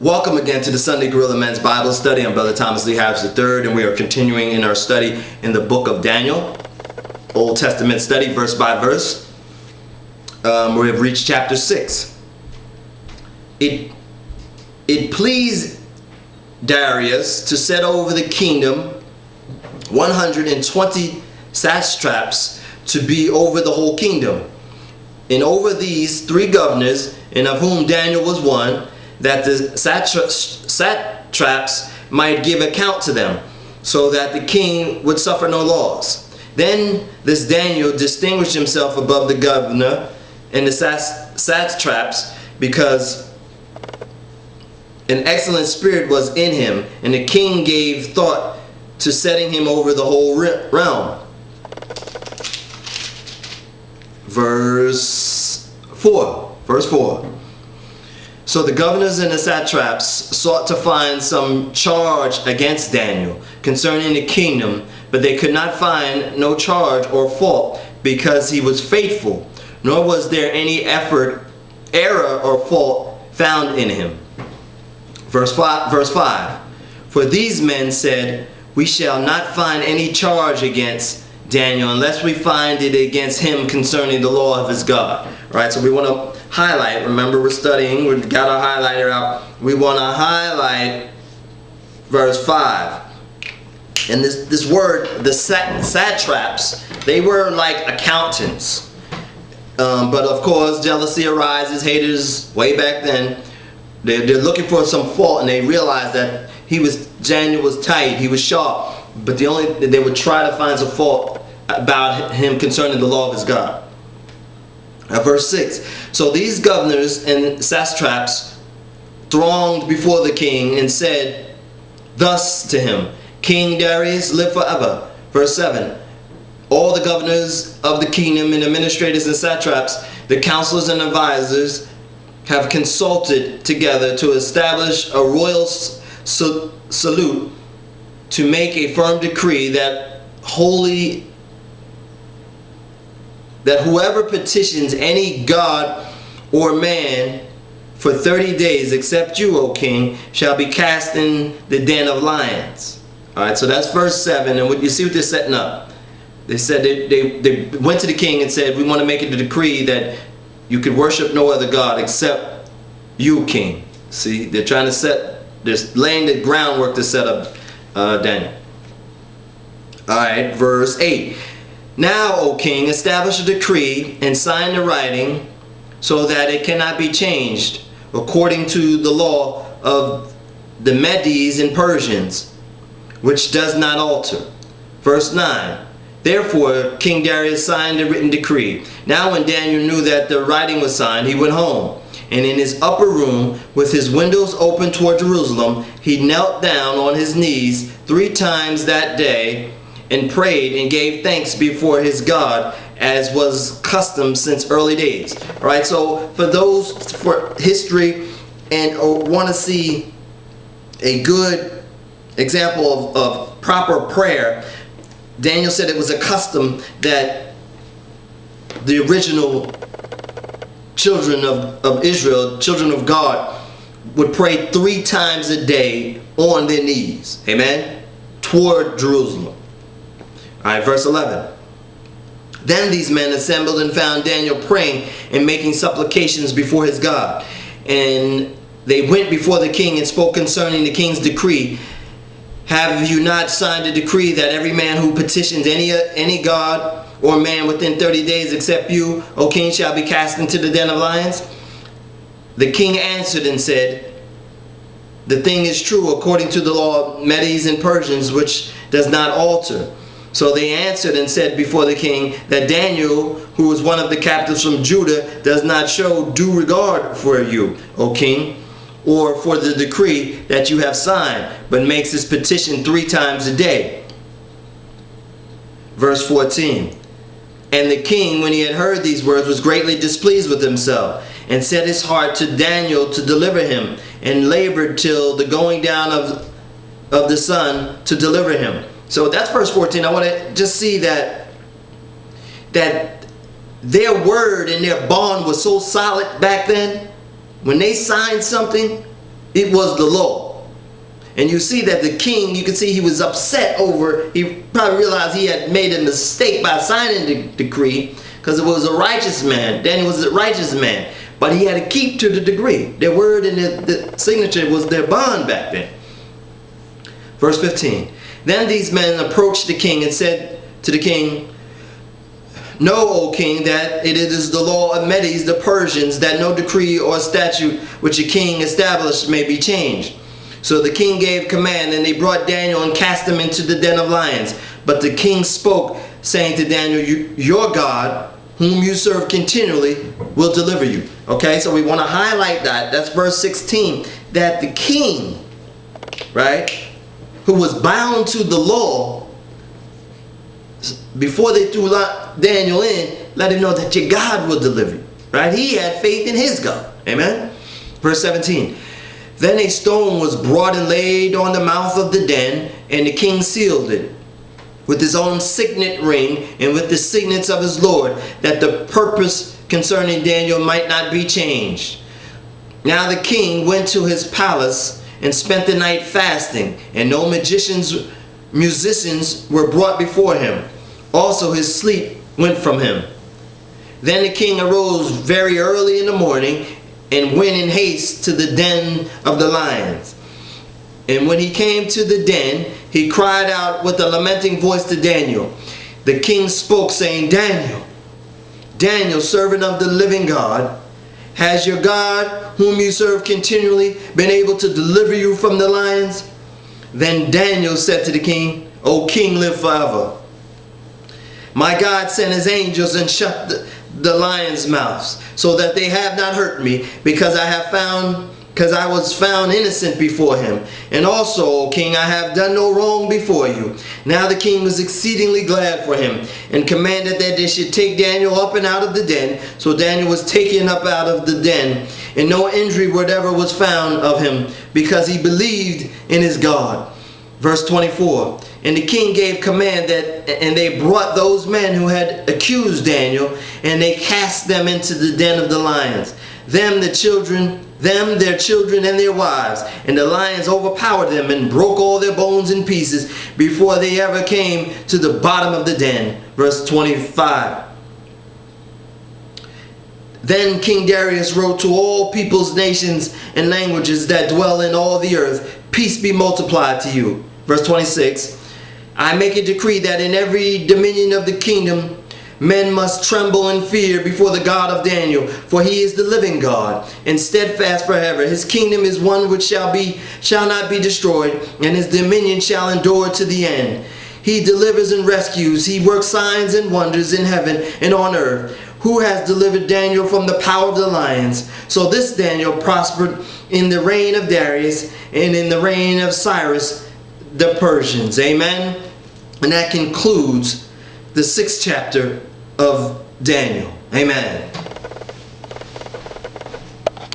Welcome again to the SundayGorilla Mens Bible study. I'm Brother Thomas Lee Harris III, and we are continuing in our study in the book of Daniel, Old Testament study, verse by verse. We have reached chapter 6. It pleased Darius to set over the kingdom 120 satraps to be over the whole kingdom, and over these 3 governors, and of whom Daniel was one, that the satraps might give account to them, so that the king would suffer no loss. Then this Daniel distinguished himself above the governor and the satraps, because an excellent spirit was in him, and the king gave thought to setting him over the whole realm. Verse 4. So the governors and the satraps sought to find some charge against Daniel concerning the kingdom, but they could not find no charge or fault, because he was faithful, nor was there any error or fault found in him. Verse 5. For these men said, we shall not find any charge against Daniel unless we find it against him concerning the law of his God. All right, so we want to highlight. Remember, we're studying. We've got our highlighter out. We want to highlight verse 5. And this word, the satraps, they were like accountants. But of course, jealousy arises. Haters, way back then, they're looking for some fault, and they realized that Daniel was tight. He was sharp. But they would try to find some fault about him concerning the law of his God. Verse 6. So these governors and satraps thronged before the king and said thus to him, King Darius, live forever. Verse 7. All the governors of the kingdom and administrators and satraps, the counselors and advisors, have consulted together to establish a royal salute, to make a firm decree that whoever petitions any god or man for 30 days, except you, O king, shall be cast in the den of lions. All right, so that's verse 7, and you see what they're setting up. They said they went to the king and said, we want to make it a decree that you could worship no other god except you, king. See, they're laying the groundwork to set up Daniel. Alright, verse 8. Now, O king, establish a decree and sign the writing, so that it cannot be changed, according to the law of the Medes and Persians, which does not alter. Verse 9. Therefore King Darius signed a written decree. Now when Daniel knew that the writing was signed, he went home, and in his upper room, with his windows open toward Jerusalem, he knelt down on his knees 3 times that day, and prayed and gave thanks before his God, as was custom since early days. All right, so for history and want to see a good example of proper prayer, Daniel said it was a custom that the original children of Israel, children of God, would pray 3 times a day on their knees, amen, toward Jerusalem. Alright, verse 11. Then these men assembled and found Daniel praying and making supplications before his God. And they went before the king and spoke concerning the king's decree. Have you not signed a decree that every man who petitions any god or man within 30 days except you, O king, shall be cast into the den of lions? The king answered and said, the thing is true according to the law of Medes and Persians, which does not alter. So they answered and said before the king that Daniel, who is one of the captives from Judah, does not show due regard for you, O king, or for the decree that you have signed, but makes his petition 3 times a day. Verse 14. And the king, when he had heard these words, was greatly displeased with himself, and set his heart to Daniel to deliver him, and labored till the going down of the sun to deliver him. So that's verse 14. I want to just see that their word and their bond was so solid back then. When they signed something, it was the law. And you see that the king, you can see he was upset over, he probably realized he had made a mistake by signing the decree, because it was a righteous man. Daniel was a righteous man. But he had to keep to the decree. Their word and the signature was their bond back then. Verse 15. Then these men approached the king and said to the king, "Know, O king, that it is the law of Medes, the Persians, that no decree or statute which a king established may be changed." So the king gave command, and they brought Daniel and cast him into the den of lions. But the king spoke, saying to Daniel, "Your God, whom you serve continually, will deliver you." Okay, so we want to highlight that. That's verse 16. That the king, right, who was bound to the law, before they threw Daniel in, let him know that your God will deliver you. Right? He had faith in his God. Amen? Verse 17. Then a stone was brought and laid on the mouth of the den, and the king sealed it with his own signet ring and with the signets of his Lord, that the purpose concerning Daniel might not be changed. Now the king went to his palace and spent the night fasting, and no musicians were brought before him. Also his sleep went from him. Then the king arose very early in the morning and went in haste to the den of the lions. And when he came to the den, he cried out with a lamenting voice to Daniel. The king spoke, saying, "Daniel, Daniel, servant of the living God, has your God, whom you serve continually, been able to deliver you from the lions?" Then Daniel said to the king, "O king, live forever. My God sent his angels and shut the lions' mouths, so that they have not hurt me, because I was found innocent before him. And also, O king, I have done no wrong before you." Now the king was exceedingly glad for him, and commanded that they should take Daniel up and out of the den. So Daniel was taken up out of the den, and no injury whatever was found of him, because he believed in his God. Verse 24. And the king gave command and they brought those men who had accused Daniel, and they cast them into the den of the lions. Their children, and their wives. And the lions overpowered them and broke all their bones in pieces before they ever came to the bottom of the den. Verse 25. Then King Darius wrote to all peoples, nations, and languages that dwell in all the earth, "Peace be multiplied to you." Verse 26. I make a decree that in every dominion of the kingdom men must tremble and fear before the God of Daniel, for he is the living God, and steadfast forever. His kingdom is one which shall not be destroyed, and his dominion shall endure to the end. He delivers and rescues. He works signs and wonders in heaven and on earth. Who has delivered Daniel from the power of the lions? So this Daniel prospered in the reign of Darius and in the reign of Cyrus the Persians. Amen. And that concludes the 6th chapter of Daniel. Amen.